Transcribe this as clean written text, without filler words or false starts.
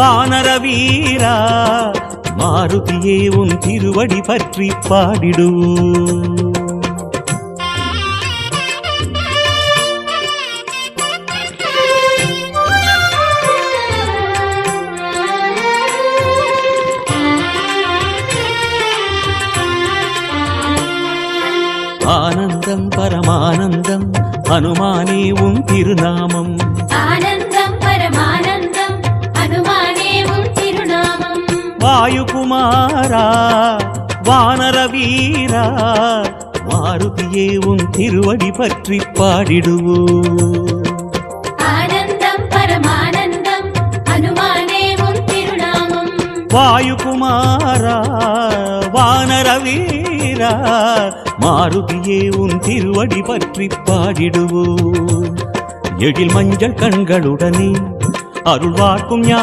வானர வீரா மாருதியே உன் திருவடி பற்றி பாடிடுவோம். ஆனந்தம் பரமானந்தம் ஹனுமானே உன் திருநாமம். ஆனந்தம் பரமானந்தம் ஹனுமானே உன் திருநாமம். வாயுகுமாரா வானர வீரா மாருதியே உன் திருவடி பற்றி பாடிடுவோம். ஆனந்தம் பரமானந்தம் ஹனுமானே உன் திருநாமம். வாயுகுமாரா வானர வீரா மாருதியே உன் திருவடி பற்றி பாடிடுவோம். எழில் மஞ்சள் கண்களுடனே அருள்வார்க்கும்